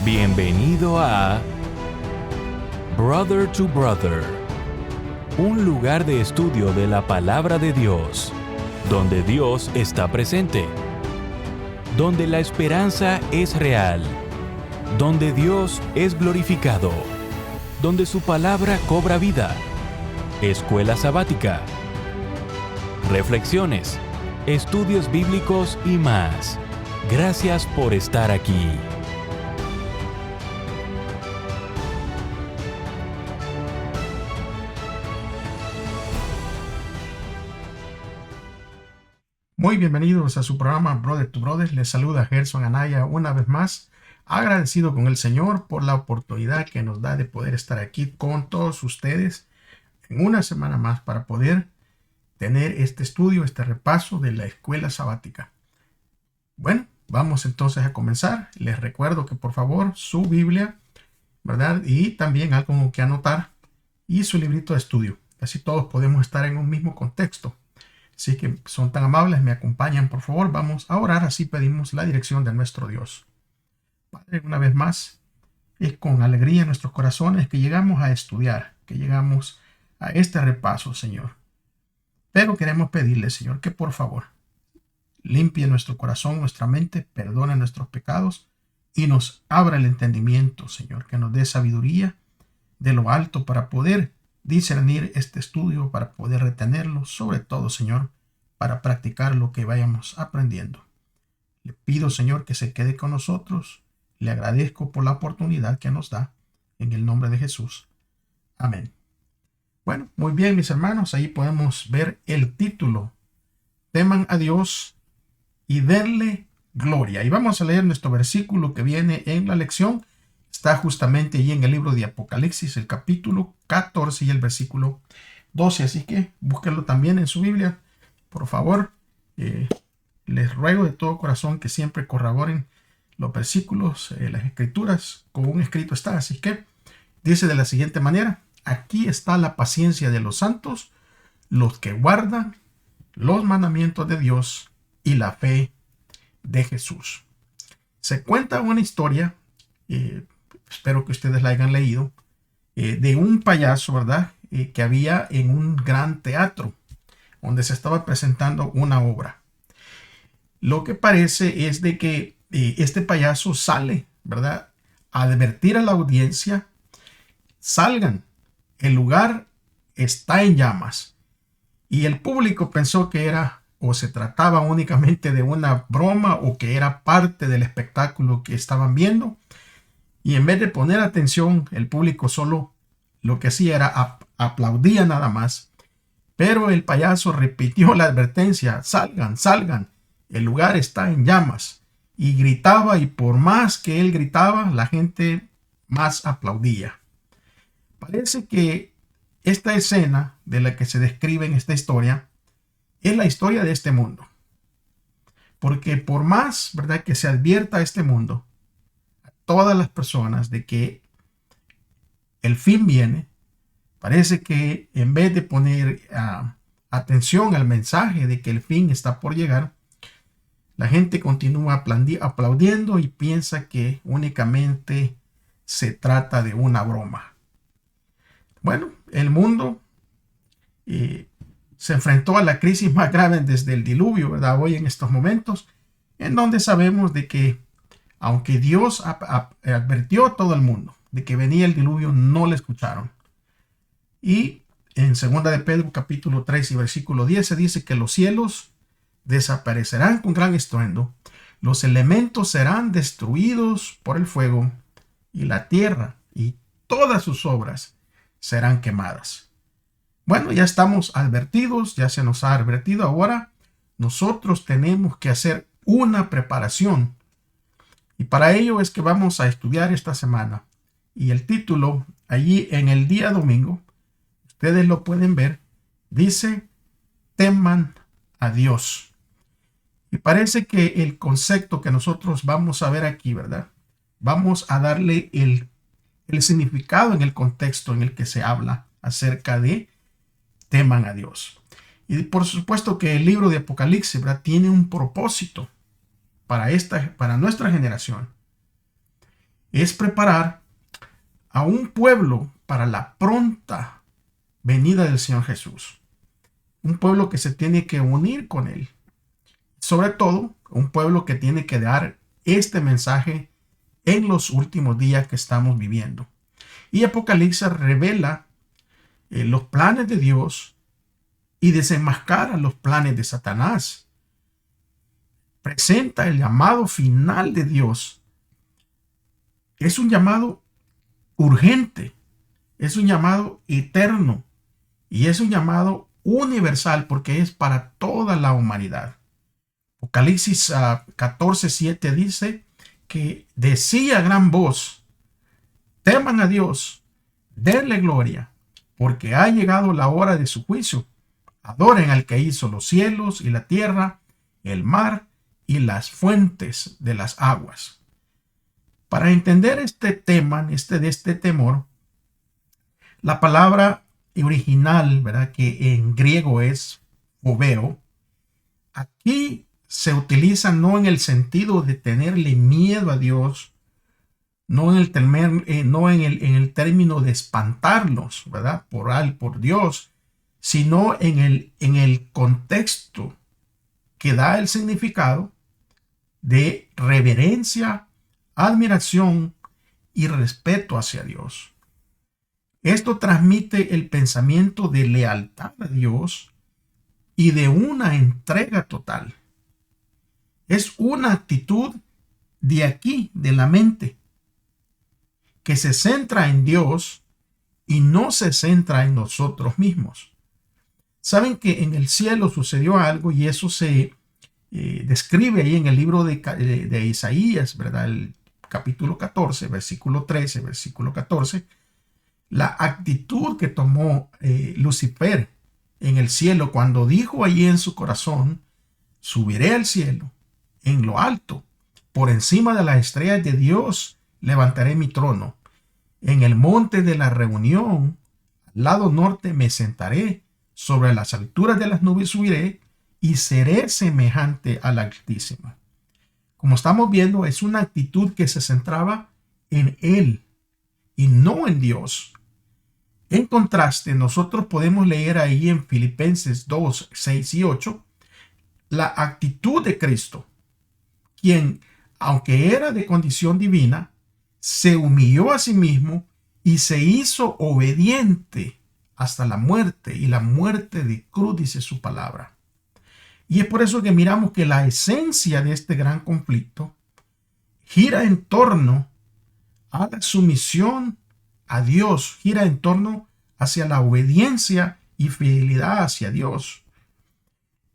Bienvenido a Brother to Brother, un lugar de estudio de la palabra de Dios, donde Dios está presente, donde la esperanza es real, donde Dios es glorificado, donde su palabra cobra vida. Escuela sabática, reflexiones, estudios bíblicos y más. Gracias por estar aquí. Muy bienvenidos a su programa Brother to Brother. Les saluda Gerson Anaya una vez más, agradecido con el Señor por la oportunidad que nos da de poder estar aquí con todos ustedes en una semana más para poder tener este estudio, este repaso de la escuela sabática. Bueno, vamos entonces a comenzar. Les recuerdo que por favor su Biblia, ¿verdad? Y también algo que anotar y su librito de estudio. Así todos podemos estar en un mismo contexto. Así que son tan amables, me acompañan por favor. Vamos a orar, así pedimos la dirección de nuestro Dios. Padre, una vez más, es con alegría en nuestros corazones que llegamos a estudiar, que llegamos a este repaso, Señor. Pero queremos pedirle, Señor, que por favor limpie nuestro corazón, nuestra mente, perdone nuestros pecados y nos abra el entendimiento, Señor, que nos dé sabiduría de lo alto para poder discernir este estudio, para poder retenerlo, sobre todo, Señor, para practicar lo que vayamos aprendiendo. Le pido, Señor, que se quede con nosotros. Le agradezco por la oportunidad que nos da, en el nombre de Jesús. Amén. Bueno, muy bien, mis hermanos, ahí podemos ver el título: Teman a Dios y denle gloria. Y vamos a leer nuestro versículo que viene en la lección. Está justamente allí en el libro de Apocalipsis, el capítulo 14 y el versículo 12. Así que búsquenlo también en su Biblia. Por favor, les ruego de todo corazón que siempre corroboren los versículos, las escrituras, como un escrito está. Así que dice de la siguiente manera: aquí está la paciencia de los santos, los que guardan los mandamientos de Dios y la fe de Jesús. Se cuenta una historia, espero que ustedes la hayan leído, de un payaso, ¿verdad? Que había en un gran teatro donde se estaba presentando una obra. Lo que parece es de que este payaso sale, ¿verdad?, a advertir a la audiencia: salgan, el lugar está en llamas. Y el público pensó que era o se trataba únicamente de una broma o que era parte del espectáculo que estaban viendo. Y en vez de poner atención, el público solo lo que hacía era aplaudía nada más. Pero el payaso repitió la advertencia: salgan, salgan, el lugar está en llamas. Y gritaba, y por más que él gritaba, la gente más aplaudía. Parece que esta escena de la que se describe en esta historia es la historia de este mundo. Porque por más, ¿verdad?, que se advierta a este mundo, a todas las personas, de que el fin viene, parece que en vez de poner atención al mensaje de que el fin está por llegar, la gente continúa aplaudiendo y piensa que únicamente se trata de una broma. Bueno, el mundo se enfrentó a la crisis más grave desde el diluvio, ¿verdad?, hoy en estos momentos, en donde sabemos de que aunque Dios advirtió a todo el mundo de que venía el diluvio, no le escucharon. Y en 2 de Pedro capítulo 3 y versículo 10 se dice que los cielos desaparecerán con gran estruendo, los elementos serán destruidos por el fuego, y la tierra y todas sus obras serán quemadas. Bueno, ya estamos advertidos, ya se nos ha advertido. Ahora nosotros tenemos que hacer una preparación, y para ello es que vamos a estudiar esta semana. Y el título allí en el día domingo, ustedes lo pueden ver, dice: teman a Dios. Y parece que el concepto que nosotros vamos a ver aquí, ¿verdad?, vamos a darle el significado en el contexto en el que se habla acerca de teman a Dios. Y por supuesto que el libro de Apocalipsis, ¿verdad?, tiene un propósito para nuestra generación. es preparar a un pueblo para la pronta venida del Señor Jesús. Un pueblo que se tiene que unir con Él. Sobre todo, un pueblo que tiene que dar este mensaje en los últimos días que estamos viviendo. Y Apocalipsis revela los planes de Dios y desenmascara los planes de Satanás. Presenta el llamado final de Dios. Es un llamado urgente, es un llamado eterno y es un llamado universal porque es para toda la humanidad. Apocalipsis 14:7 dice que decía a gran voz: teman a Dios, denle gloria, porque ha llegado la hora de su juicio. Adoren al que hizo los cielos y la tierra, el mar y las fuentes de las aguas. Para entender este tema, de este temor, la palabra original, ¿verdad?, que en griego es phobeo, aquí se utiliza no en el sentido de tenerle miedo a Dios, no en el término de espantarlos, ¿verdad?, por Dios, sino en el contexto que da el significado de reverencia, admiración y respeto hacia Dios. Esto transmite el pensamiento de lealtad a Dios y de una entrega total. Es una actitud de aquí, de la mente, que se centra en Dios y no se centra en nosotros mismos. Saben que en el cielo sucedió algo y eso se describe ahí en el libro de Isaías, ¿verdad? El capítulo 14, versículo 13, versículo 14, la actitud que tomó Lucifer en el cielo cuando dijo allí en su corazón: subiré al cielo, en lo alto, por encima de las estrellas de Dios, levantaré mi trono. En el monte de la reunión, al lado norte, me sentaré, sobre las alturas de las nubes subiré y seré semejante al Altísimo. Como estamos viendo, es una actitud que se centraba en Él y no en Dios. En contraste, nosotros podemos leer ahí en Filipenses 2, 6 y 8, la actitud de Cristo, quien, aunque era de condición divina, se humilló a sí mismo y se hizo obediente hasta la muerte, y la muerte de cruz, dice su palabra. Y es por eso que miramos que la esencia de este gran conflicto gira en torno a la sumisión a Dios, gira en torno hacia la obediencia y fidelidad hacia Dios.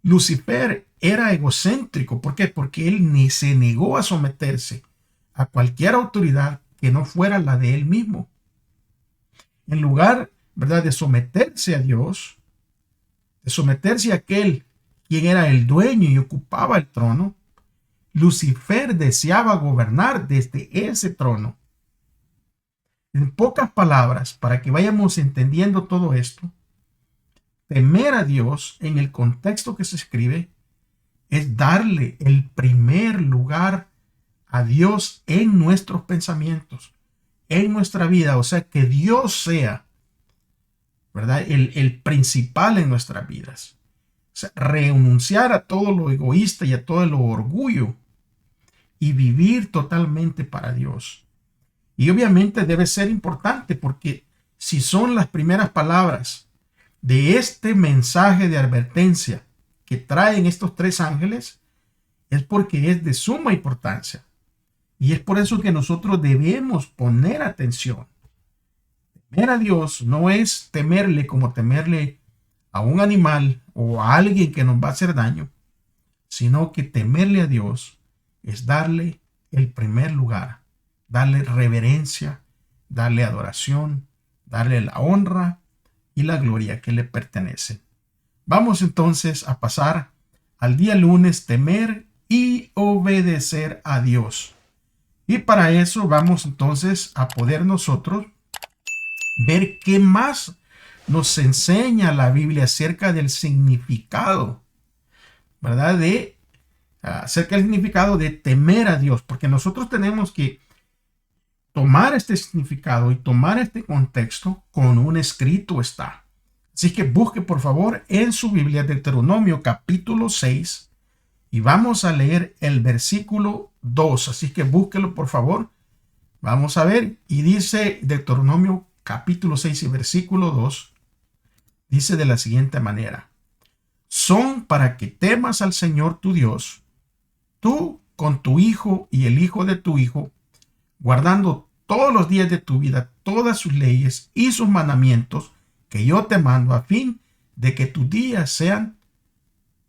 Lucifer era egocéntrico. ¿Por qué? Porque él ni se negó a someterse a cualquier autoridad que no fuera la de él mismo. En lugar, ¿verdad?, de someterse a Dios, de someterse a aquel quien era el dueño y ocupaba el trono, Lucifer deseaba gobernar desde ese trono. En pocas palabras, para que vayamos entendiendo todo esto, temer a Dios en el contexto que se escribe es darle el primer lugar a Dios en nuestros pensamientos, en nuestra vida. O sea, que Dios sea, ¿verdad?, el principal en nuestras vidas. O sea, renunciar a todo lo egoísta y a todo lo orgullo y vivir totalmente para Dios. Y obviamente debe ser importante, porque si son las primeras palabras de este mensaje de advertencia que traen estos tres ángeles, es porque es de suma importancia. Y es por eso que nosotros debemos poner atención. Temer a Dios no es temerle como temerle a un animal o a alguien que nos va a hacer daño, sino que temerle a Dios es darle el primer lugar, darle reverencia, darle adoración, darle la honra y la gloria que le pertenecen. Vamos entonces a pasar al día lunes, temer y obedecer a Dios. Y para eso vamos entonces a poder nosotros ver qué más nos enseña la Biblia acerca del significado, ¿verdad?, acerca del significado de temer a Dios, porque nosotros tenemos que tomar este significado y tomar este contexto con un escrito está. Así que busque por favor en su Biblia Deuteronomio capítulo 6 y vamos a leer el versículo 2. Así que búsquelo por favor. Vamos a ver. Y dice Deuteronomio capítulo 6 y versículo 2. Dice de la siguiente manera. Son para que temas al Señor tu Dios, tú con tu hijo y el hijo de tu hijo, guardando todos los días de tu vida todas sus leyes y sus mandamientos que yo te mando a fin de que tus días sean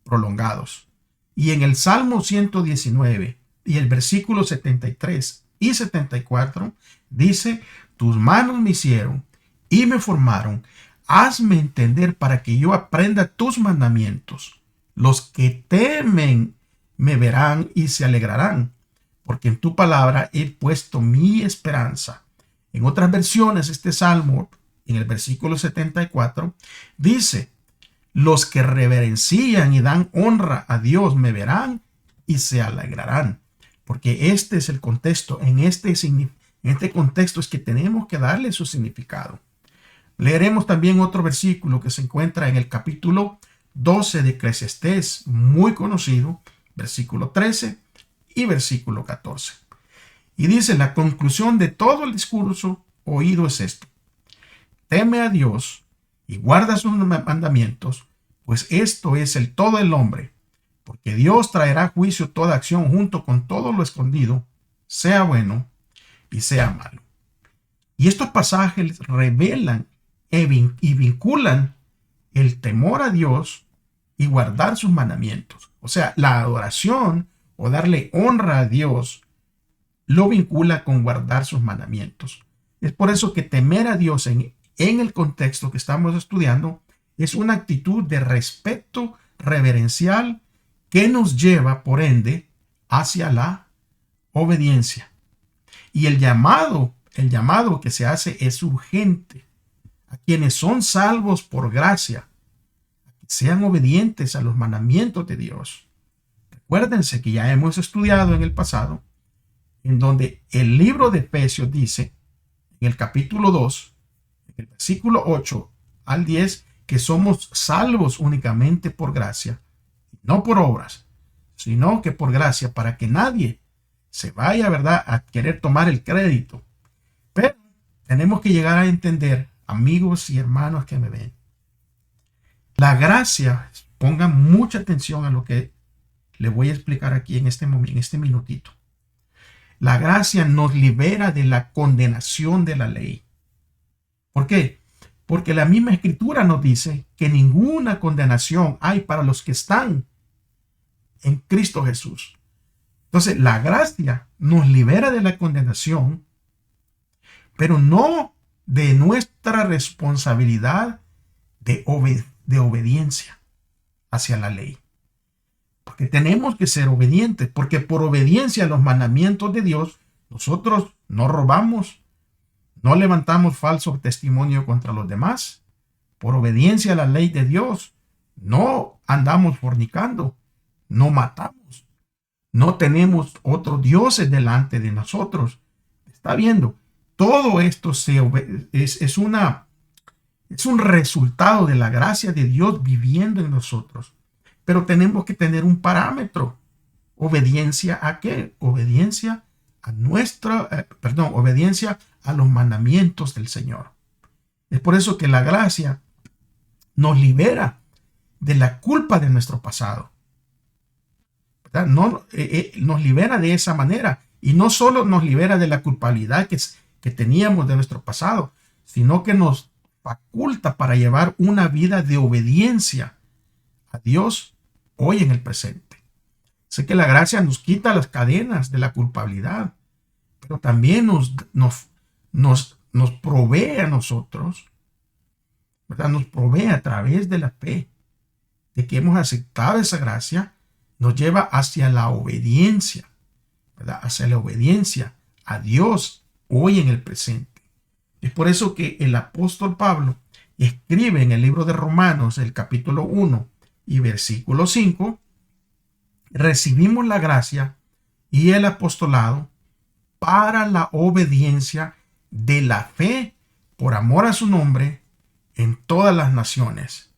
prolongados. Y en el Salmo 119 y el versículo 73 y 74 dice, tus manos me hicieron y me formaron. Hazme entender para que yo aprenda tus mandamientos. Los que temen me verán y se alegrarán, porque en tu palabra he puesto mi esperanza. En otras versiones, este salmo, en el versículo 74, dice, los que reverencian y dan honra a Dios me verán y se alegrarán. Porque este es el contexto. En este contexto es que tenemos que darle su significado. Leeremos también otro versículo que se encuentra en el capítulo 12 de Eclesiastés, muy conocido, versículo 13 y versículo 14. Y dice, la conclusión de todo el discurso oído es esto. Teme a Dios y guarda sus mandamientos, pues esto es el todo del hombre, porque Dios traerá a juicio toda acción junto con todo lo escondido, sea bueno y sea malo. Y estos pasajes revelan y vinculan el temor a Dios y guardar sus mandamientos. O sea, la adoración o darle honra a Dios lo vincula con guardar sus mandamientos. Es por eso que temer a Dios en el contexto que estamos estudiando es una actitud de respeto reverencial que nos lleva, por ende, hacia la obediencia. Y el llamado que se hace es urgente a quienes son salvos por gracia, a que sean obedientes a los mandamientos de Dios. Recuérdense que ya hemos estudiado en el pasado, en donde el libro de Efesios dice, en el capítulo 2, en el versículo 8 al 10, que somos salvos únicamente por gracia, no por obras, sino que por gracia, para que nadie se vaya, ¿verdad?, a querer tomar el crédito. Pero tenemos que llegar a entender, amigos y hermanos que me ven, la gracia, pongan mucha atención a lo que le voy a explicar aquí en este minutito. La gracia nos libera de la condenación de la ley. ¿Por qué? Porque la misma escritura nos dice que ninguna condenación hay para los que están en Cristo Jesús. Entonces, la gracia nos libera de la condenación, pero no de nuestra responsabilidad de obediencia hacia la ley. Porque tenemos que ser obedientes, porque por obediencia a los mandamientos de Dios, nosotros no robamos, no levantamos falso testimonio contra los demás. Por obediencia a la ley de Dios, no andamos fornicando, no matamos, no tenemos otros dioses delante de nosotros. ¿Está viendo? Todo esto es un resultado de la gracia de Dios viviendo en nosotros. Pero tenemos que tener un parámetro. ¿Obediencia a qué? Obediencia a obediencia a los mandamientos del Señor. Es por eso que la gracia nos libera de la culpa de nuestro pasado. ¿Verdad? Nos libera de esa manera. Y no solo nos libera de la culpabilidad que teníamos de nuestro pasado, sino que nos faculta para llevar una vida de obediencia a Dios hoy en el presente. Sé que la gracia nos quita las cadenas de la culpabilidad, pero también nos provee a nosotros, ¿verdad? Nos provee a través de la fe, de que hemos aceptado esa gracia, nos lleva hacia la obediencia, ¿verdad? Hacia la obediencia a Dios hoy en el presente. Es por eso que el apóstol Pablo escribe en el libro de Romanos, el capítulo 1 y versículo 5, recibimos la gracia y el apostolado para la obediencia de la fe por amor a su nombre en todas las naciones.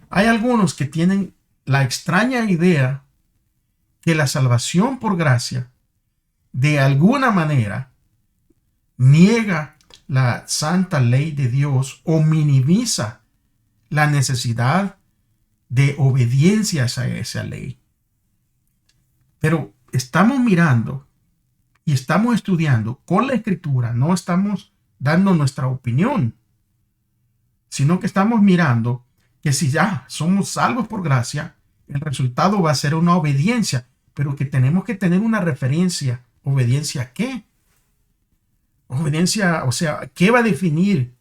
Hay algunos que tienen la extraña idea que la salvación por gracia de alguna manera niega la santa ley de Dios o minimiza la necesidad de obediencia a esa ley. Pero estamos mirando y estamos estudiando con la Escritura, no estamos dando nuestra opinión, sino que estamos mirando que si ya somos salvos por gracia, el resultado va a ser una obediencia, pero que tenemos que tener una referencia. ¿Obediencia a qué? Obediencia, o sea, ¿qué va a definir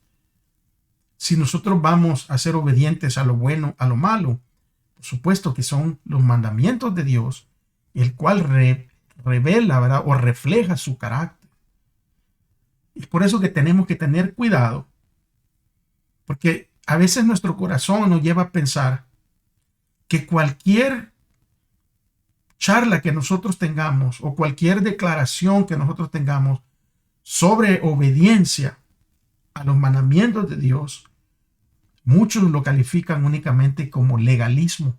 si nosotros vamos a ser obedientes a lo bueno, a lo malo? Por supuesto que son los mandamientos de Dios, el cual revela, ¿verdad?, o refleja su carácter. Y por eso que tenemos que tener cuidado, porque a veces nuestro corazón nos lleva a pensar que cualquier charla que nosotros tengamos o cualquier declaración que nosotros tengamos sobre obediencia a los mandamientos de Dios, muchos lo califican únicamente como legalismo.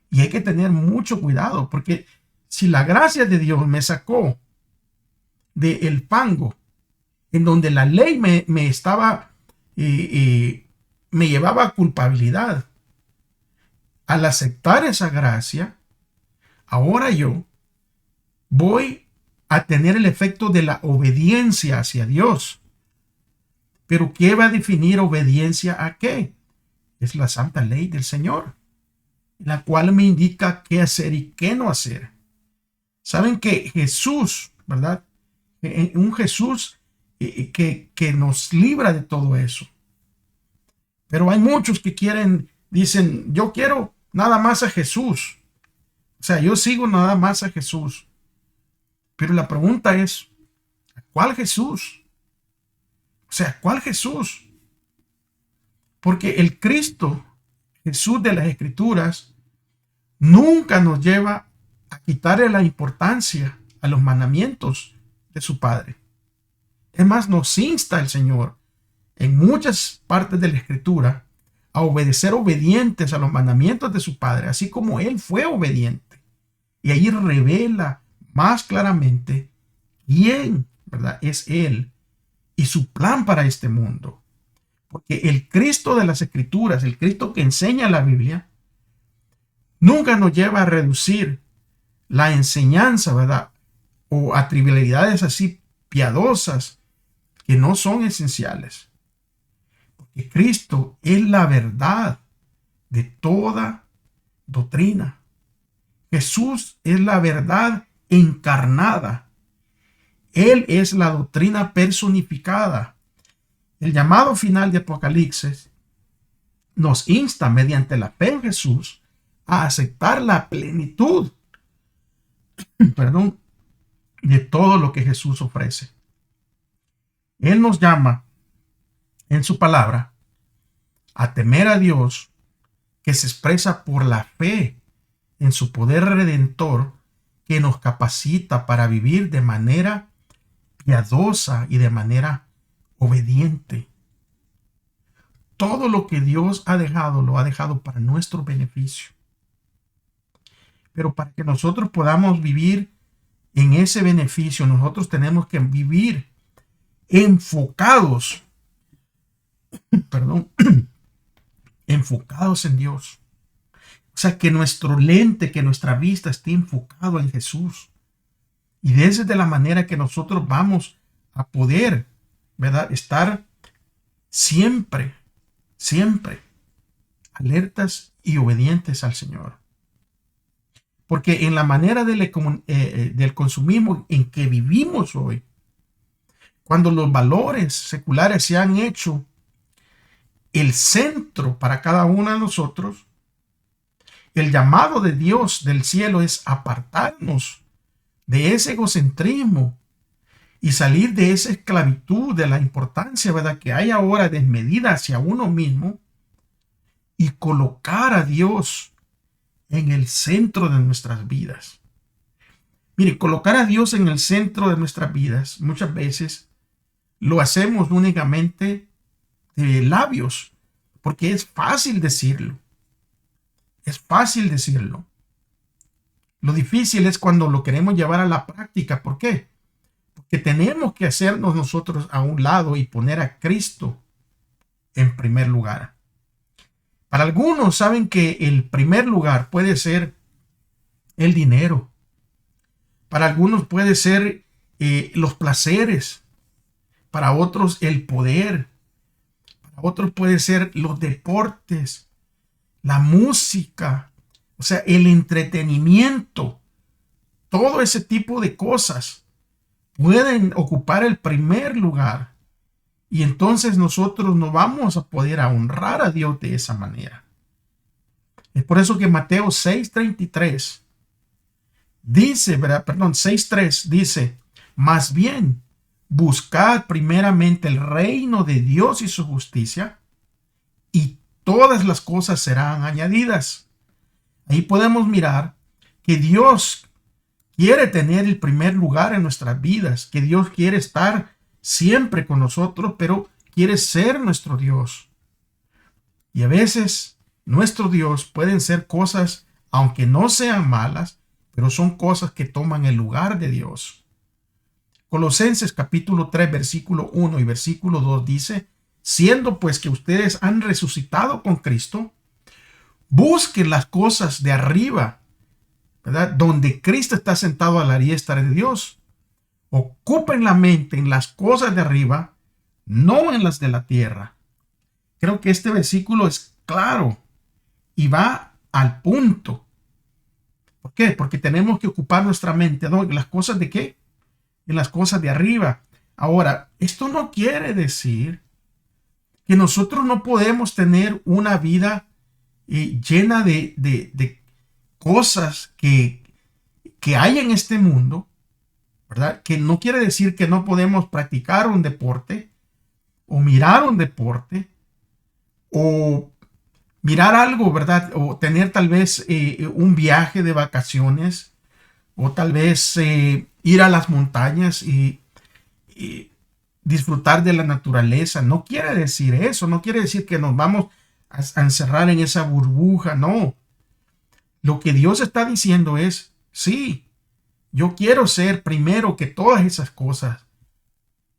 Y hay que tener mucho cuidado, porque si la gracia de Dios me sacó del fango en donde la ley me estaba me llevaba a culpabilidad, al aceptar esa gracia, ahora yo voy a tener el efecto de la obediencia hacia Dios. Pero ¿qué va a definir obediencia a qué? Es la santa ley del Señor, la cual me indica qué hacer y qué no hacer. Saben que Jesús, ¿verdad? Un Jesús que nos libra de todo eso. Pero hay muchos que dicen, yo quiero nada más a Jesús. O sea, yo sigo nada más a Jesús. Pero la pregunta es, ¿cuál Jesús? O sea, ¿cuál Jesús? Porque el Cristo, Jesús de las Escrituras, nunca nos lleva a quitarle la importancia a los mandamientos de su Padre. Es más, nos insta el Señor en muchas partes de la Escritura a obedecer obedientes a los mandamientos de su Padre, así como Él fue obediente. Y ahí revela más claramente quién, ¿verdad?, es Él y su plan para este mundo. Porque el Cristo de las Escrituras, el Cristo que enseña la Biblia, nunca nos lleva a reducir la enseñanza, ¿verdad?, o a trivialidades así piadosas que no son esenciales. Porque Cristo es la verdad de toda doctrina. Jesús es la verdad encarnada. Él es la doctrina personificada. El llamado final de Apocalipsis nos insta mediante la fe en Jesús a aceptar la plenitud, de todo lo que Jesús ofrece. Él nos llama en su palabra a temer a Dios, que se expresa por la fe en su poder redentor, que nos capacita para vivir de manera piadosa y de manera obediente. Todo lo que Dios ha dejado, lo ha dejado para nuestro beneficio. Pero para que nosotros podamos vivir en ese beneficio, nosotros tenemos que vivir enfocados, enfocados en Dios. O sea, que nuestro lente, que nuestra vista esté enfocado en Jesús. Y de esa es de la manera que nosotros vamos a poder, ¿verdad?, estar siempre alertas y obedientes al Señor. Porque en la manera del consumismo en que vivimos hoy, cuando los valores seculares se han hecho el centro para cada uno de nosotros, el llamado de Dios del cielo es apartarnos de ese egocentrismo y salir de esa esclavitud, de la importancia, ¿verdad?, que hay ahora desmedida hacia uno mismo, y colocar a Dios en el centro de nuestras vidas. Mire, colocar a Dios en el centro de nuestras vidas muchas veces lo hacemos únicamente de labios, porque es fácil decirlo. Es fácil decirlo. Lo difícil es cuando lo queremos llevar a la práctica. ¿Por qué? Porque tenemos que hacernos nosotros a un lado y poner a Cristo en primer lugar. Para algunos saben que el primer lugar puede ser el dinero. Para algunos puede ser los placeres. Para otros el poder. Para otros puede ser los deportes, la música, o sea, el entretenimiento. Todo ese tipo de cosas pueden ocupar el primer lugar. Y entonces nosotros no vamos a poder honrar a Dios de esa manera. Es por eso que Mateo 6:33 dice, ¿verdad? Perdón, 6:3 dice, más bien, buscad primeramente el reino de Dios y su justicia, y todas las cosas serán añadidas. Ahí podemos mirar que Dios quiere tener el primer lugar en nuestras vidas, que Dios quiere estar siempre con nosotros, pero quiere ser nuestro Dios. Y a veces nuestro Dios pueden ser cosas, aunque no sean malas, pero son cosas que toman el lugar de Dios. Colosenses capítulo 3, versículo 1 y versículo 2 dice, siendo pues que ustedes han resucitado con Cristo, busquen las cosas de arriba, ¿verdad? Donde Cristo está sentado a la diestra de Dios. Ocupen la mente en las cosas de arriba, no en las de la tierra. Creo que este versículo es claro y va al punto. ¿Por qué? Porque tenemos que ocupar nuestra mente, ¿no? ¿En las cosas de qué? En las cosas de arriba. Ahora, esto no quiere decir que nosotros no podemos tener una vida llena de cosas que hay en este mundo, ¿verdad? Que no quiere decir que no podemos practicar un deporte o mirar un deporte o mirar algo, ¿verdad? O tener tal vez un viaje de vacaciones o tal vez ir a las montañas y disfrutar de la naturaleza. No quiere decir eso, no quiere decir que nos vamos a encerrar en esa burbuja, no. Lo que Dios está diciendo es, sí, yo quiero ser primero que todas esas cosas.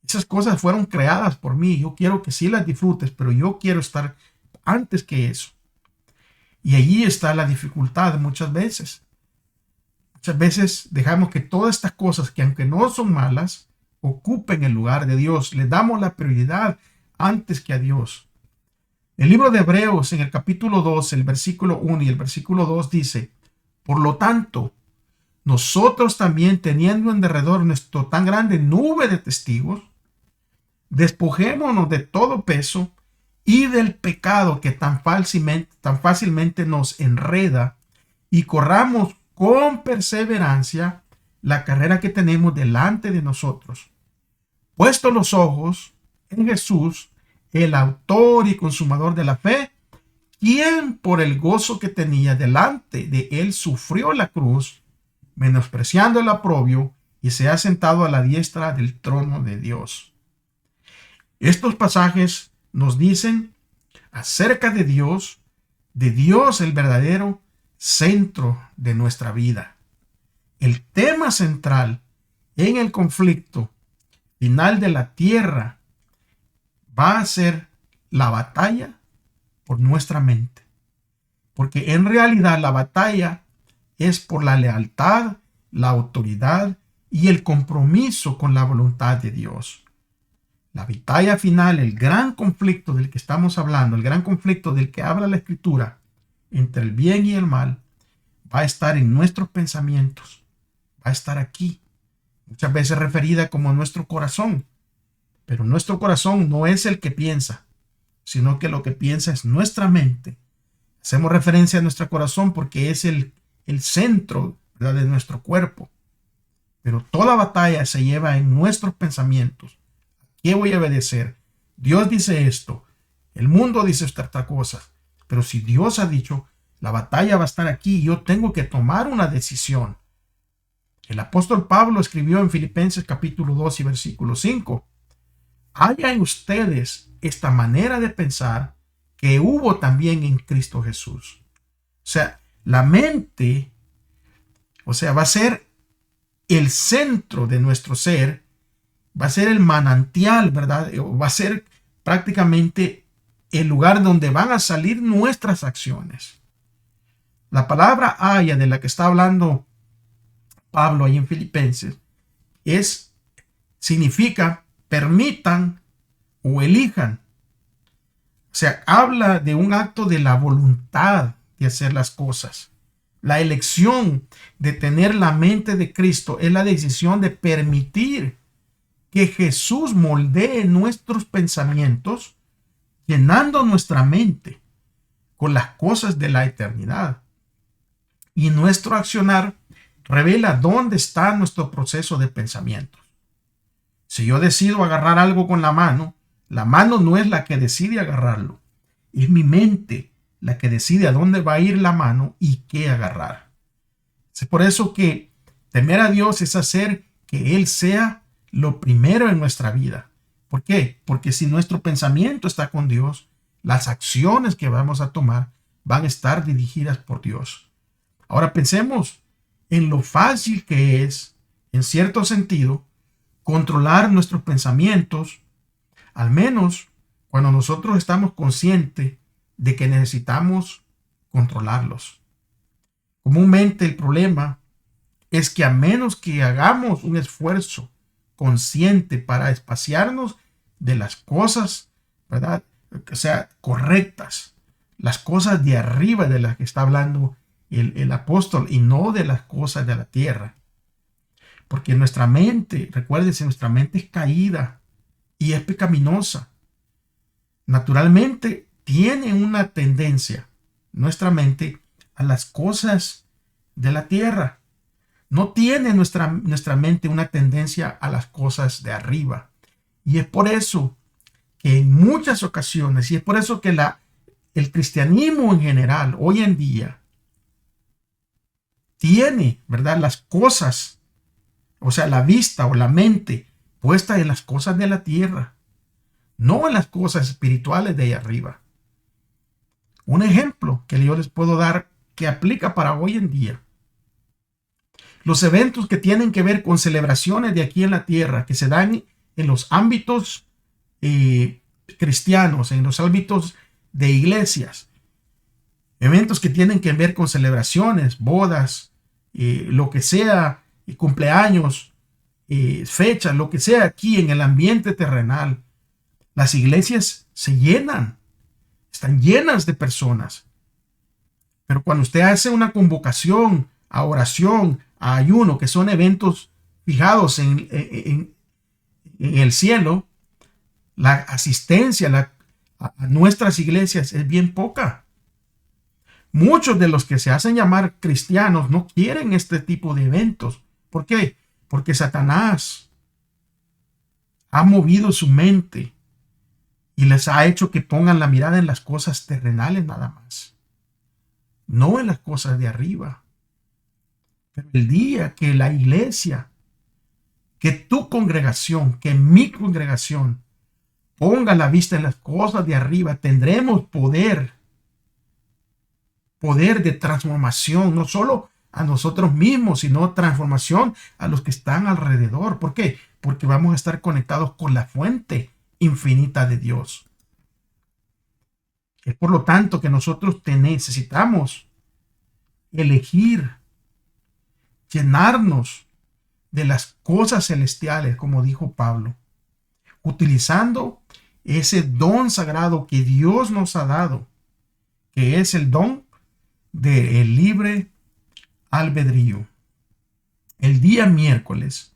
Esas cosas fueron creadas por mí. Yo quiero que sí las disfrutes, pero yo quiero estar antes que eso. Y allí está la dificultad muchas veces. Muchas veces dejamos que todas estas cosas, que aunque no son malas, ocupen el lugar de Dios. Le damos la prioridad antes que a Dios. El libro de Hebreos, en el capítulo 2, el versículo 1 y el versículo 2 dice, por lo tanto, nosotros también, teniendo en derredor nuestro tan grande nube de testigos, despojémonos de todo peso y del pecado que tan fácilmente nos enreda, y corramos con perseverancia la carrera que tenemos delante de nosotros, puesto los ojos en Jesús, el autor y consumador de la fe, quien por el gozo que tenía delante de él sufrió la cruz, menospreciando el oprobio, y se ha sentado a la diestra del trono de Dios. Estos pasajes nos dicen acerca de Dios el verdadero centro de nuestra vida. El tema central en el conflicto final de la tierra va a ser la batalla por nuestra mente. Porque en realidad la batalla es por la lealtad, la autoridad y el compromiso con la voluntad de Dios. La batalla final, el gran conflicto del que estamos hablando, el gran conflicto del que habla la Escritura entre el bien y el mal, va a estar en nuestros pensamientos, va a estar aquí, muchas veces referida como nuestro corazón. Pero nuestro corazón no es el que piensa, sino que lo que piensa es nuestra mente. Hacemos referencia a nuestro corazón porque es el centro, ¿verdad?, de nuestro cuerpo. Pero toda batalla se lleva en nuestros pensamientos. ¿A qué voy a obedecer? Dios dice esto, el mundo dice estas cosas. Pero si Dios ha dicho, la batalla va a estar aquí, yo tengo que tomar una decisión. El apóstol Pablo escribió en Filipenses capítulo 2 y versículo 5: haya en ustedes esta manera de pensar que hubo también en Cristo Jesús. O sea, la mente, va a ser el centro de nuestro ser, va a ser el manantial, ¿verdad? Va a ser prácticamente el lugar donde van a salir nuestras acciones. La palabra haya, de la que está hablando Pablo ahí en Filipenses, significa permitan o elijan. O sea, habla de un acto de la voluntad de hacer las cosas. La elección de tener la mente de Cristo es la decisión de permitir que Jesús moldee nuestros pensamientos, llenando nuestra mente con las cosas de la eternidad. Y nuestro accionar revela dónde está nuestro proceso de pensamientos. Si yo decido agarrar algo con la mano no es la que decide agarrarlo. Es mi mente la que decide a dónde va a ir la mano y qué agarrar. Es por eso que temer a Dios es hacer que Él sea lo primero en nuestra vida. ¿Por qué? Porque si nuestro pensamiento está con Dios, las acciones que vamos a tomar van a estar dirigidas por Dios. Ahora pensemos en lo fácil que es, en cierto sentido, controlar nuestros pensamientos, al menos cuando nosotros estamos conscientes de que necesitamos controlarlos. Comúnmente el problema es que a menos que hagamos un esfuerzo consciente para espaciarnos de las cosas, ¿verdad?, que sean correctas, las cosas de arriba de las que está hablando el apóstol, y no de las cosas de la tierra. Porque nuestra mente, recuérdense, nuestra mente es caída y es pecaminosa. Naturalmente tiene una tendencia, nuestra mente, a las cosas de la tierra. No tiene nuestra mente una tendencia a las cosas de arriba. Y es por eso que en muchas ocasiones, y es por eso que el cristianismo en general, hoy en día, tiene, ¿verdad?, las cosas, la vista o la mente puesta en las cosas de la tierra, no en las cosas espirituales de ahí arriba. Un ejemplo que yo les puedo dar que aplica para hoy en día: los eventos que tienen que ver con celebraciones de aquí en la tierra, que se dan en los ámbitos cristianos, en los ámbitos de iglesias, eventos que tienen que ver con celebraciones, bodas, lo que sea, cumpleaños, fechas, lo que sea aquí en el ambiente terrenal, las iglesias se llenan, están llenas de personas. Pero cuando usted hace una convocación a oración, a ayuno, que son eventos fijados en el cielo, la asistencia a nuestras iglesias es bien poca. Muchos de los que se hacen llamar cristianos no quieren este tipo de eventos. ¿Por qué? Porque Satanás ha movido su mente y les ha hecho que pongan la mirada en las cosas terrenales nada más, no en las cosas de arriba. Pero el día que la iglesia, que tu congregación, que mi congregación ponga la vista en las cosas de arriba, tendremos poder de transformación, no solo a nosotros mismos, sino transformación a los que están alrededor. ¿Por qué? Porque vamos a estar conectados con la fuente infinita de Dios. Es por lo tanto que nosotros necesitamos elegir llenarnos de las cosas celestiales, como dijo Pablo, utilizando ese don sagrado que Dios nos ha dado, que es el don del libre albedrío. El día miércoles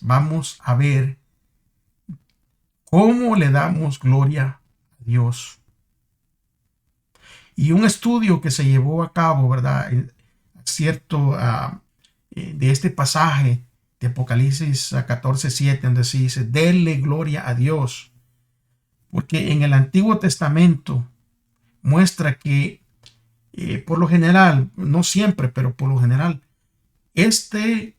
vamos a ver cómo le damos gloria a Dios. Y un estudio que se llevó a cabo, ¿verdad?, de este pasaje de Apocalipsis 14:7, donde se dice: denle gloria a Dios. Porque en el Antiguo Testamento muestra que por lo general, no siempre, pero por lo general, Este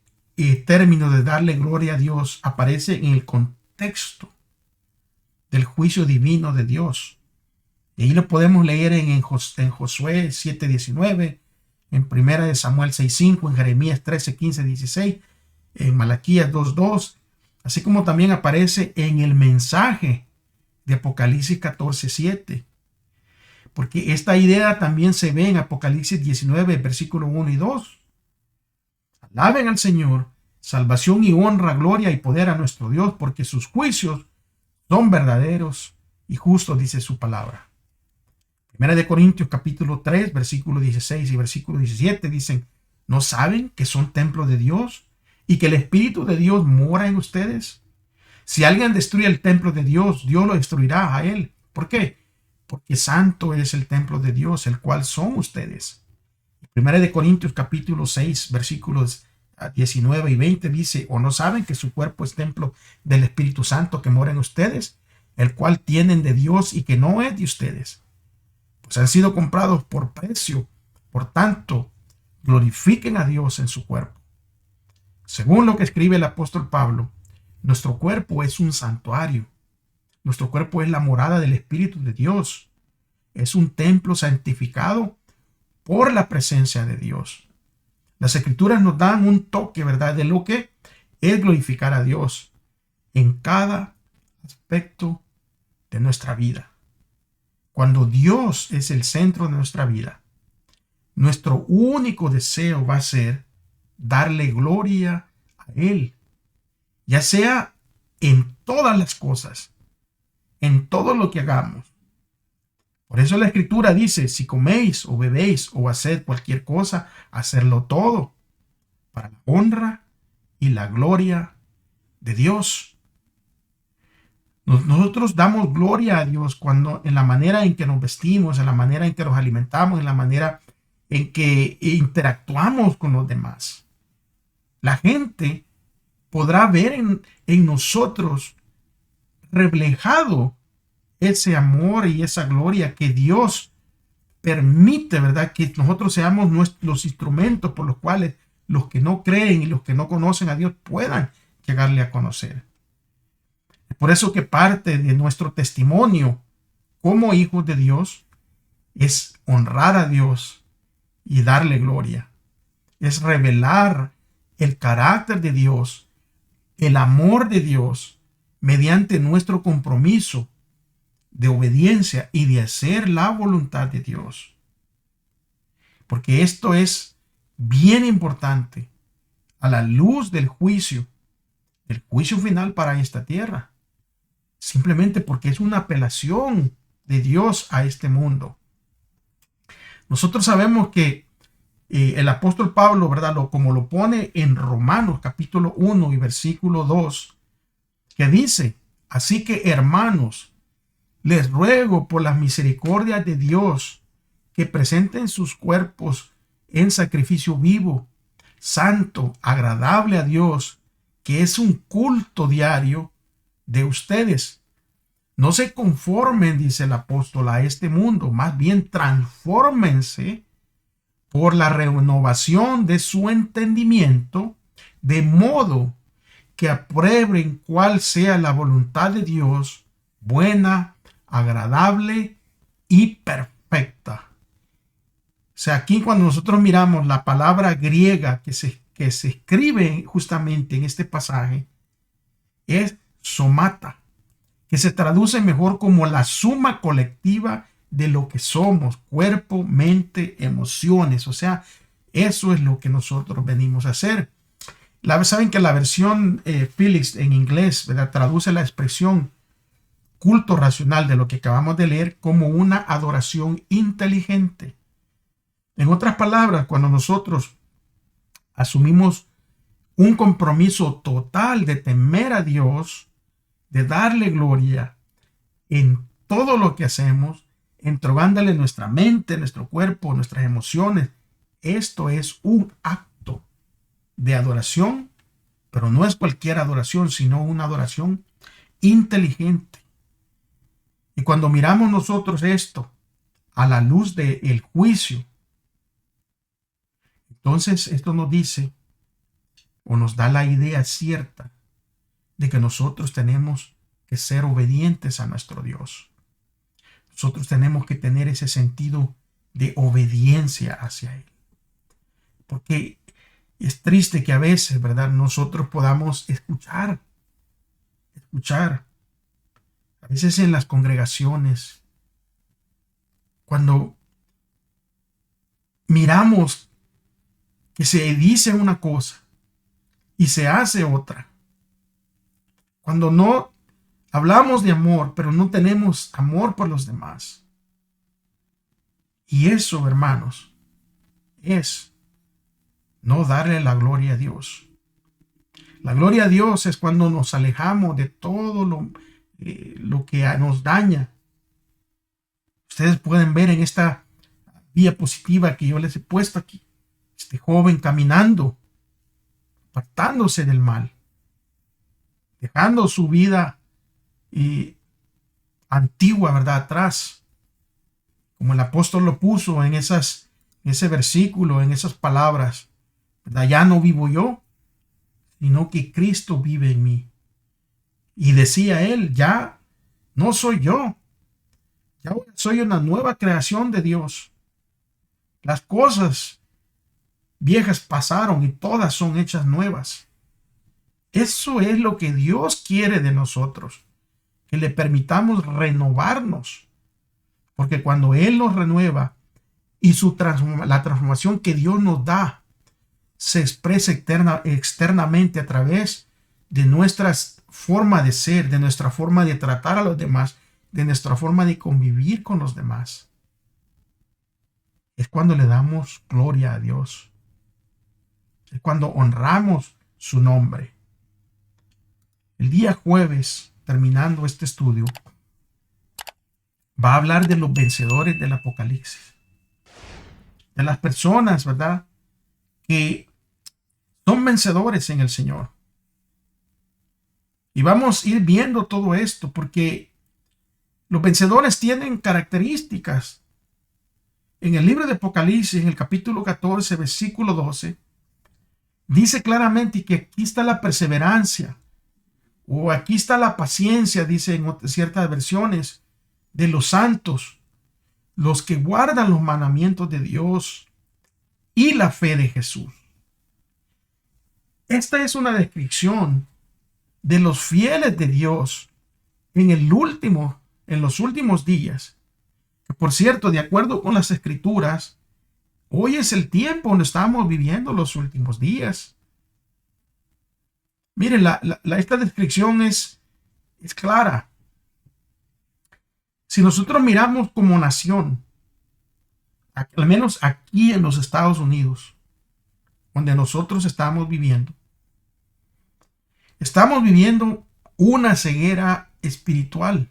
término de darle gloria a Dios aparece en el contexto del juicio divino de Dios. Y ahí lo podemos leer en Josué 7:19, en 1 Samuel 6:5, en Jeremías 13:15-16, en Malaquías 2:2, así como también aparece en el mensaje de Apocalipsis 14:7. Porque esta idea también se ve en Apocalipsis 19, versículo 1 y 2. Alaben al Señor, salvación y honra, gloria y poder a nuestro Dios, porque sus juicios son verdaderos y justos, dice su palabra. Primera de Corintios capítulo 3, versículo 16 y versículo 17 dicen, ¿no saben que son templo de Dios y que el Espíritu de Dios mora en ustedes? Si alguien destruye el templo de Dios, Dios lo destruirá a él. ¿Por qué? Porque santo es el templo de Dios, el cual son ustedes. Primera de Corintios capítulo 6, versículos 19 y 20 dice, ¿o no saben que su cuerpo es templo del Espíritu Santo que mora en ustedes, el cual tienen de Dios y que no es de ustedes? Pues han sido comprados por precio. Por tanto, glorifiquen a Dios en su cuerpo. Según lo que escribe el apóstol Pablo, nuestro cuerpo es un santuario. Nuestro cuerpo es la morada del Espíritu de Dios. Es un templo santificado por la presencia de Dios. Las Escrituras nos dan un toque, ¿verdad?, de lo que es glorificar a Dios en cada aspecto de nuestra vida. Cuando Dios es el centro de nuestra vida, nuestro único deseo va a ser darle gloria a Él, ya sea en todas las cosas, en todo lo que hagamos. Por eso la Escritura dice, si coméis o bebéis o haced cualquier cosa, hacerlo todo para la honra y la gloria de Dios. Nosotros damos gloria a Dios cuando en la manera en que nos vestimos, en la manera en que nos alimentamos, en la manera en que interactuamos con los demás. La gente podrá ver en nosotros reflejado ese amor y esa gloria que Dios permite, ¿verdad?, que nosotros seamos los instrumentos por los cuales los que no creen y los que no conocen a Dios puedan llegarle a conocer. Por eso que parte de nuestro testimonio como hijos de Dios es honrar a Dios y darle gloria. Es revelar el carácter de Dios, el amor de Dios, mediante nuestro compromiso de obediencia y de hacer la voluntad de Dios. Porque esto es bien importante a la luz del juicio final para esta tierra. Simplemente porque es una apelación de Dios a este mundo. Nosotros sabemos que el apóstol Pablo, ¿verdad?, como lo pone en Romanos capítulo 1 y versículo 2, que dice, así que hermanos, les ruego por las misericordias de Dios que presenten sus cuerpos en sacrificio vivo, santo, agradable a Dios, que es un culto diario de ustedes. No se conformen, dice el apóstol, a este mundo, más bien transfórmense por la renovación de su entendimiento, de modo que aprueben cuál sea la voluntad de Dios, buena, agradable y perfecta. O sea, aquí cuando nosotros miramos la palabra griega que se escribe justamente en este pasaje, es somata, que se traduce mejor como la suma colectiva de lo que somos, cuerpo, mente, emociones. O sea, eso es lo que nosotros venimos a hacer. Saben que la versión Phillips en inglés, ¿verdad?, traduce la expresión culto racional de lo que acabamos de leer como una adoración inteligente. En otras palabras, cuando nosotros asumimos un compromiso total de temer a Dios, de darle gloria en todo lo que hacemos, entregándole nuestra mente, nuestro cuerpo, nuestras emociones, esto es un acto de adoración, pero no es cualquier adoración, sino una adoración inteligente. Y cuando miramos nosotros esto a la luz del juicio, entonces esto nos dice o nos da la idea cierta de que nosotros tenemos que ser obedientes a nuestro Dios. Nosotros tenemos que tener ese sentido de obediencia hacia Él. Porque es triste que a veces, ¿verdad?, nosotros podamos escuchar. A veces en las congregaciones, cuando miramos que se dice una cosa y se hace otra. Cuando no hablamos de amor, pero no tenemos amor por los demás. Y eso, hermanos, es no darle la gloria a Dios. La gloria a Dios es cuando nos alejamos de todo lo que nos daña. Ustedes pueden ver en esta diapositiva que yo les he puesto aquí, este joven caminando, apartándose del mal, dejando su vida antigua, ¿verdad?, atrás, como el apóstol lo puso en ese versículo, en esas palabras, ¿verdad? Ya no vivo yo, sino que Cristo vive en mí. Y decía él, ya no soy yo, ya soy una nueva creación de Dios. Las cosas viejas pasaron y todas son hechas nuevas. Eso es lo que Dios quiere de nosotros, que le permitamos renovarnos, porque cuando Él nos renueva y la transformación que Dios nos da se expresa externamente a través de nuestra forma de ser, de nuestra forma de tratar a los demás, de nuestra forma de convivir con los demás. Es cuando le damos gloria a Dios. Es cuando honramos su nombre. El día jueves, terminando este estudio, va a hablar de los vencedores del Apocalipsis. De las personas, ¿verdad?, que son vencedores en el Señor. Y vamos a ir viendo todo esto porque los vencedores tienen características. En el libro de Apocalipsis, en el capítulo 14, versículo 12, dice claramente que aquí está la perseverancia, o aquí está la paciencia, dice en ciertas versiones, de los santos, los que guardan los mandamientos de Dios y la fe de Jesús. Esta es una descripción de los fieles de Dios en los últimos días. Que, por cierto, de acuerdo con las Escrituras, hoy es el tiempo donde estamos viviendo los últimos días. Miren, esta descripción es clara. Si nosotros miramos como nación, al menos aquí en los Estados Unidos, donde nosotros estamos viviendo una ceguera espiritual,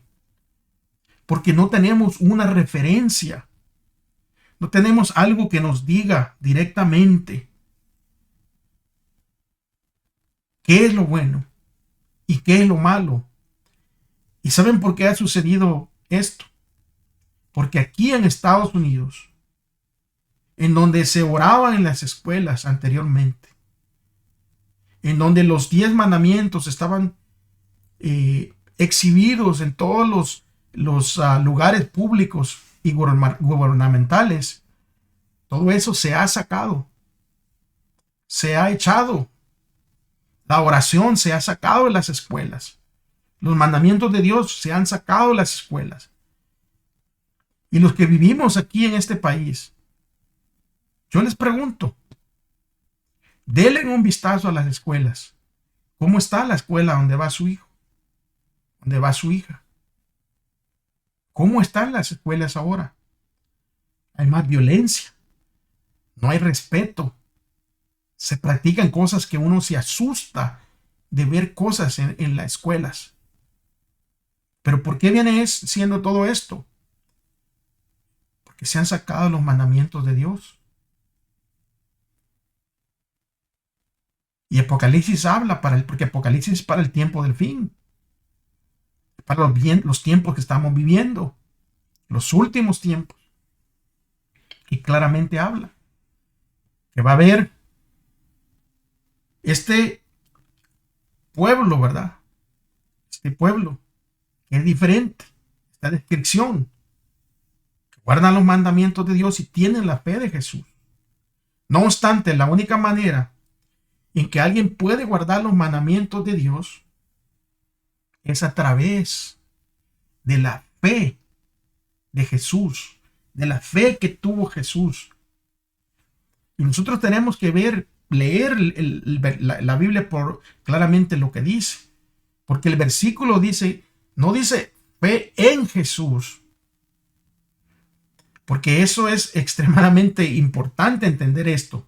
porque no tenemos una referencia, no tenemos algo que nos diga directamente qué es lo bueno y qué es lo malo. ¿Y saben por qué ha sucedido esto? Porque aquí en Estados Unidos, en donde se oraba en las escuelas anteriormente, en donde los 10 mandamientos estaban exhibidos en todos los lugares públicos y gubernamentales, todo eso se ha sacado, se ha echado. La oración se ha sacado de las escuelas. Los mandamientos de Dios se han sacado de las escuelas. Y los que vivimos aquí en este país, yo les pregunto, denle un vistazo a las escuelas. ¿Cómo está la escuela donde va su hijo? ¿Dónde va su hija? ¿Cómo están las escuelas ahora? Hay más violencia. No hay respeto. Se practican cosas que uno se asusta de ver cosas en las escuelas. ¿Pero por qué viene siendo todo esto? Porque se han sacado los mandamientos de Dios. Y Apocalipsis habla porque Apocalipsis es para el tiempo del fin. Para los tiempos que estamos viviendo. Los últimos tiempos. Y claramente habla que va a haber Este pueblo, ¿verdad? Este pueblo que es diferente, esta descripción, que guardan los mandamientos de Dios y tienen la fe de Jesús. No obstante, la única manera en que alguien puede guardar los mandamientos de Dios es a través de la fe de Jesús, de la fe que tuvo Jesús. Y nosotros tenemos que leer la Biblia por claramente lo que dice. Porque el versículo dice, no dice fe en Jesús. Porque eso es extremadamente importante entender esto.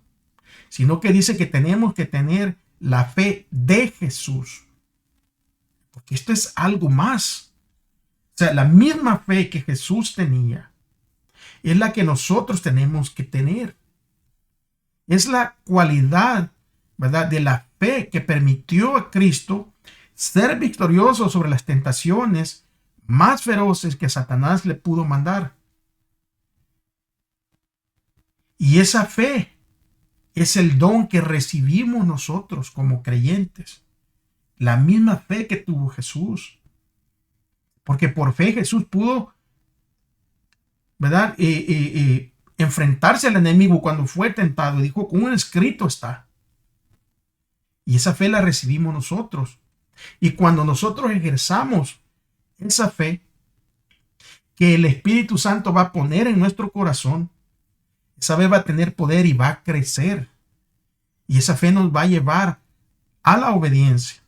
Sino que dice que tenemos que tener la fe de Jesús. Porque esto es algo más. O sea, la misma fe que Jesús tenía es la que nosotros tenemos que tener. Es la cualidad, ¿verdad?, de la fe que permitió a Cristo ser victorioso sobre las tentaciones más feroces que Satanás le pudo mandar. Y esa fe es el don que recibimos nosotros como creyentes. La misma fe que tuvo Jesús. Porque por fe Jesús pudo, ¿verdad?, enfrentarse al enemigo cuando fue tentado. Y dijo, con un escrito está. Y esa fe la recibimos nosotros. Y cuando nosotros ejerzamos esa fe que el Espíritu Santo va a poner en nuestro corazón, esa fe va a tener poder y va a crecer. Y esa fe nos va a llevar a la obediencia.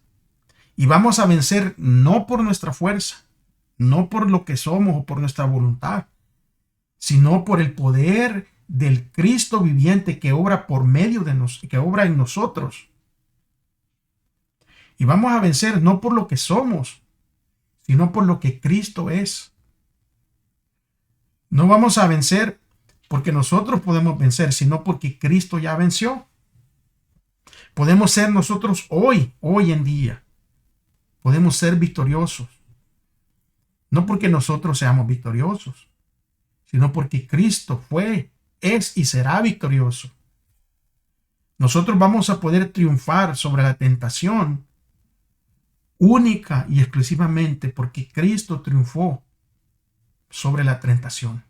Y vamos a vencer no por nuestra fuerza, no por lo que somos o por nuestra voluntad, sino por el poder del Cristo viviente que obra por medio de nosotros, que obra en nosotros. Y vamos a vencer no por lo que somos, sino por lo que Cristo es. No vamos a vencer porque nosotros podemos vencer, sino porque Cristo ya venció. Podemos ser nosotros hoy en día. Podemos ser victoriosos. No porque nosotros seamos victoriosos, sino porque Cristo fue, es y será victorioso. Nosotros vamos a poder triunfar sobre la tentación única y exclusivamente porque Cristo triunfó sobre la tentación.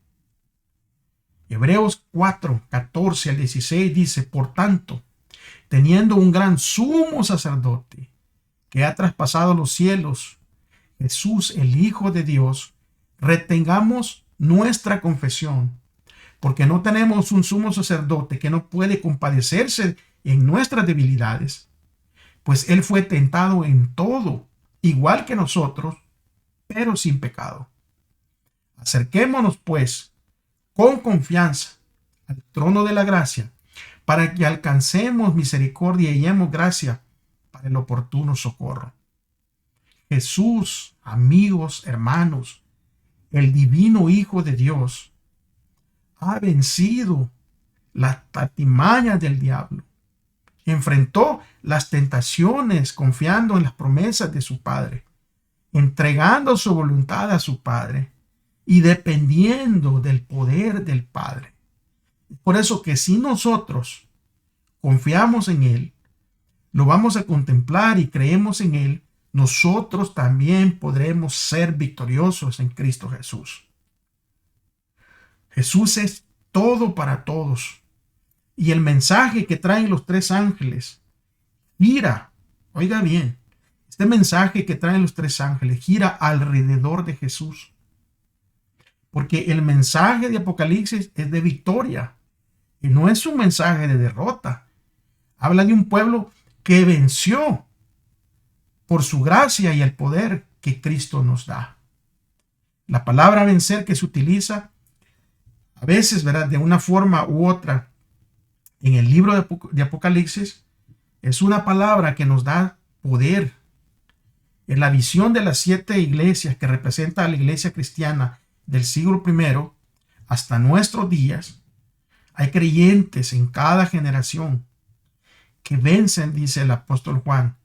Hebreos 4, 14 al 16 dice, por tanto, teniendo un gran sumo sacerdote que ha traspasado los cielos, Jesús, el Hijo de Dios, retengamos nuestra confesión, porque no tenemos un sumo sacerdote que no puede compadecerse en nuestras debilidades, pues Él fue tentado en todo, igual que nosotros, pero sin pecado. Acerquémonos, pues, con confianza al trono de la gracia, para que alcancemos misericordia y hallemos gracia para el oportuno socorro. Jesús, amigos, hermanos, el divino Hijo de Dios, ha vencido las artimañas del diablo. Enfrentó las tentaciones confiando en las promesas de su Padre, entregando su voluntad a su Padre y dependiendo del poder del Padre. Por eso que si nosotros confiamos en Él, lo vamos a contemplar y creemos en Él, nosotros también podremos ser victoriosos en Cristo Jesús. Jesús es todo para todos. Y el mensaje que traen los tres ángeles gira, oiga bien, este mensaje que traen los tres ángeles gira alrededor de Jesús. Porque el mensaje de Apocalipsis es de victoria y no es un mensaje de derrota. Habla de un pueblo que venció por su gracia y el poder que Cristo nos da. La palabra vencer que se utiliza a veces, ¿verdad?, de una forma u otra en el libro de Apocalipsis, es una palabra que nos da poder. En la visión de las 7 iglesias que representa a la iglesia cristiana del siglo I hasta nuestros días, hay creyentes en cada generación que vencen, dice el apóstol Juan,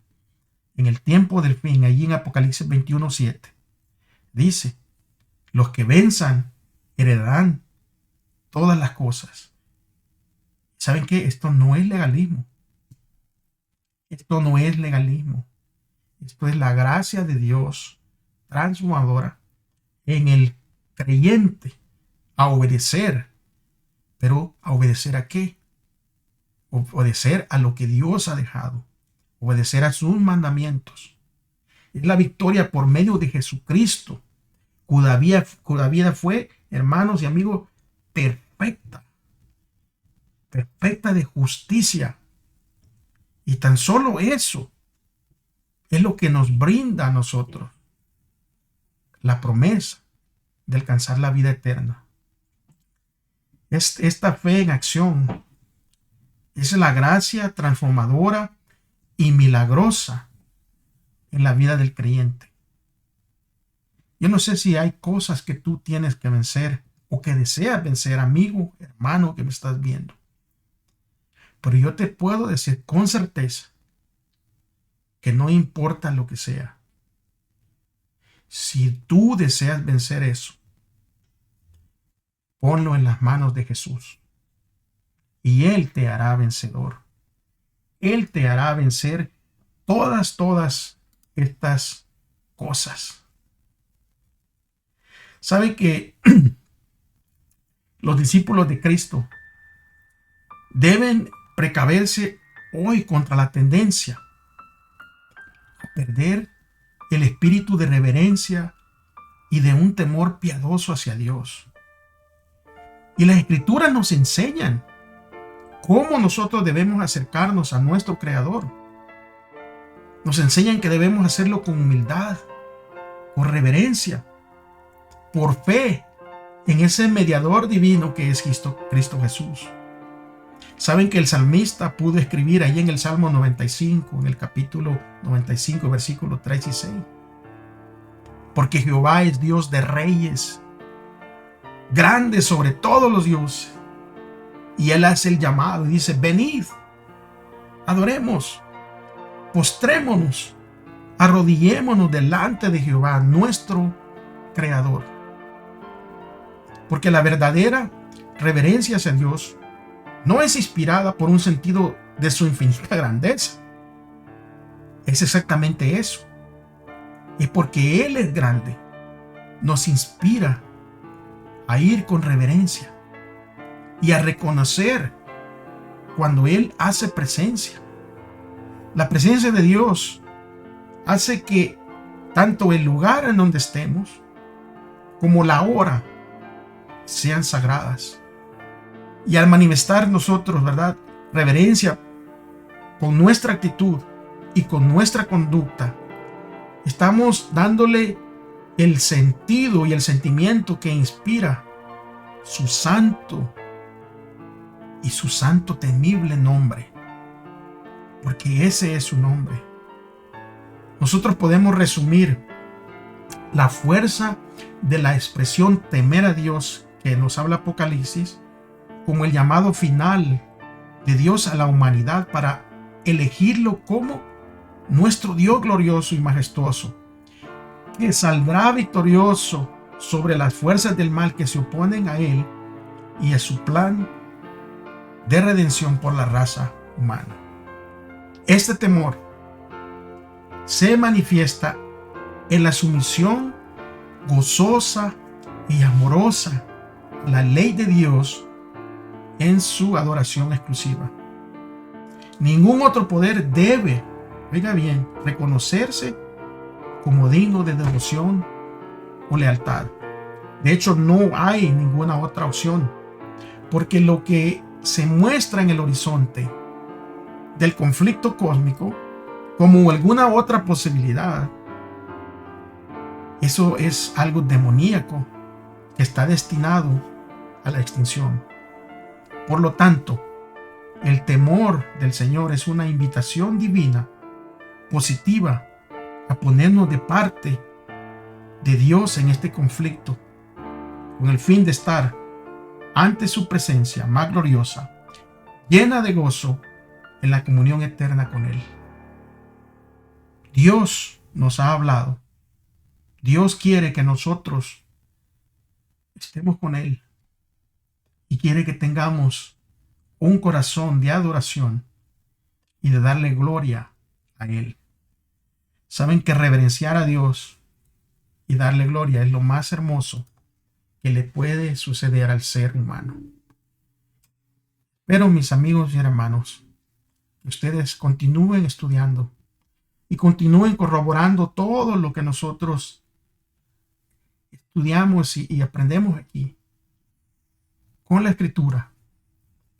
en el tiempo del fin, allí en Apocalipsis 21:7. Dice, los que venzan heredarán todas las cosas. ¿Saben qué? Esto no es legalismo. Esto no es legalismo. Esto es la gracia de Dios transformadora en el creyente a obedecer. ¿Pero a obedecer a qué? Obedecer a lo que Dios ha dejado. Obedecer a sus mandamientos. Es la victoria por medio de Jesucristo, cuya vida fue, hermanos y amigos, perfecta. Perfecta de justicia. Y tan solo eso es lo que nos brinda a nosotros la promesa de alcanzar la vida eterna. Esta fe en acción es la gracia transformadora y milagrosa en la vida del creyente. Yo no sé si hay cosas que tú tienes que vencer o que deseas vencer, amigo, hermano que me estás viendo. Pero yo te puedo decir con certeza que no importa lo que sea. Si tú deseas vencer eso, ponlo en las manos de Jesús y Él te hará vencedor. Él te hará vencer todas estas cosas. ¿Sabe que los discípulos de Cristo deben precaverse hoy contra la tendencia a perder el espíritu de reverencia y de un temor piadoso hacia Dios? Y las Escrituras nos enseñan cómo nosotros debemos acercarnos a nuestro Creador. Nos enseñan que debemos hacerlo con humildad, con reverencia, por fe en ese mediador divino que es Cristo Jesús. Saben que el salmista pudo escribir ahí en el Salmo 95, en el capítulo 95, versículos 3 y 6. Porque Jehová es Dios de reyes, grande sobre todos los dioses. Y Él hace el llamado y dice: venid, adoremos, postrémonos, arrodillémonos delante de Jehová, nuestro Creador. Porque la verdadera reverencia hacia Dios no es inspirada por un sentido de su infinita grandeza. Es exactamente eso. Es porque Él es grande. Nos inspira a ir con reverencia y a reconocer cuando Él hace presencia. La presencia de Dios hace que tanto el lugar en donde estemos como la hora sean sagradas. Y al manifestar nosotros, ¿verdad?, reverencia con nuestra actitud y con nuestra conducta, estamos dándole el sentido y el sentimiento que inspira su santo y su santo temible nombre, porque ese es su nombre. Nosotros podemos resumir la fuerza de la expresión temer a Dios que nos habla Apocalipsis como el llamado final de Dios a la humanidad para elegirlo como nuestro Dios glorioso y majestuoso, que saldrá victorioso sobre las fuerzas del mal que se oponen a Él y a su plan de redención por la raza humana. Este temor se manifiesta en la sumisión gozosa y amorosa a la ley de Dios en su adoración exclusiva. Ningún otro poder debe, oiga bien, reconocerse como digno de devoción o lealtad. De hecho, no hay ninguna otra opción, porque lo que se muestra en el horizonte del conflicto cósmico como alguna otra posibilidad, eso es algo demoníaco que está destinado a la extinción. Por lo tanto, el temor del Señor es una invitación divina, positiva, a ponernos de parte de Dios en este conflicto, con el fin de estar ante su presencia más gloriosa, llena de gozo en la comunión eterna con Él. Dios nos ha hablado. Dios quiere que nosotros estemos con Él y quiere que tengamos un corazón de adoración y de darle gloria a Él. Saben que reverenciar a Dios y darle gloria es lo más hermoso que le puede suceder al ser humano. Pero mis amigos y hermanos, que ustedes continúen estudiando y continúen corroborando todo lo que nosotros estudiamos y aprendemos aquí con la Escritura.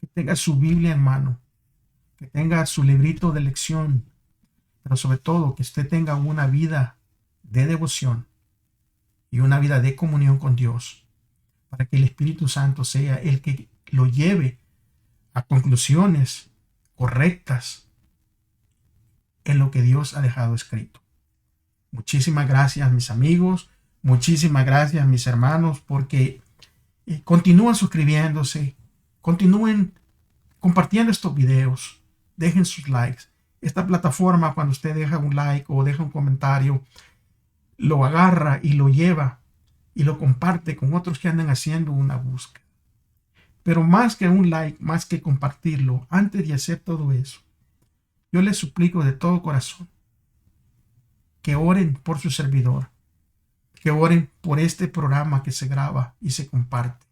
Que tenga su Biblia en mano, que tenga su librito de lección, pero sobre todo que usted tenga una vida de devoción y una vida de comunión con Dios, para que el Espíritu Santo sea el que lo lleve a conclusiones correctas en lo que Dios ha dejado escrito. Muchísimas gracias, mis amigos, muchísimas gracias, mis hermanos, porque continúen suscribiéndose, continúen compartiendo estos videos, dejen sus likes. Esta plataforma, cuando usted deja un like o deja un comentario, lo agarra y lo lleva y lo comparte con otros que andan haciendo una búsqueda. Pero más que un like, más que compartirlo, antes de hacer todo eso, yo les suplico de todo corazón que oren por su servidor, que oren por este programa que se graba y se comparte.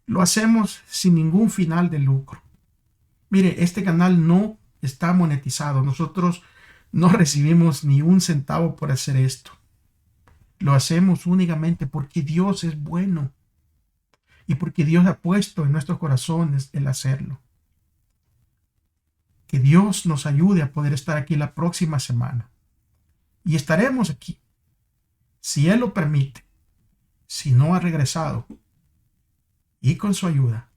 Lo hacemos sin ningún final de lucro. Mire, este canal no está monetizado. Nosotros no recibimos ni un centavo por hacer esto. Lo hacemos únicamente porque Dios es bueno y porque Dios ha puesto en nuestros corazones el hacerlo. Que Dios nos ayude a poder estar aquí la próxima semana. Y estaremos aquí, si Él lo permite, si no ha regresado. Y con su ayuda,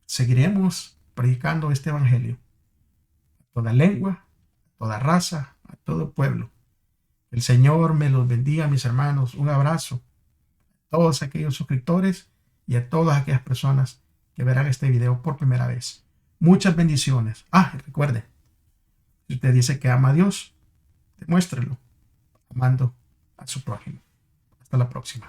seguiremos predicando este evangelio a toda lengua, a toda raza, a todo pueblo. El Señor me los bendiga, mis hermanos. Un abrazo a todos aquellos suscriptores y a todas aquellas personas que verán este video por primera vez. Muchas bendiciones. Recuerde, si usted dice que ama a Dios, demuéstrelo amando a su prójimo. Hasta la próxima.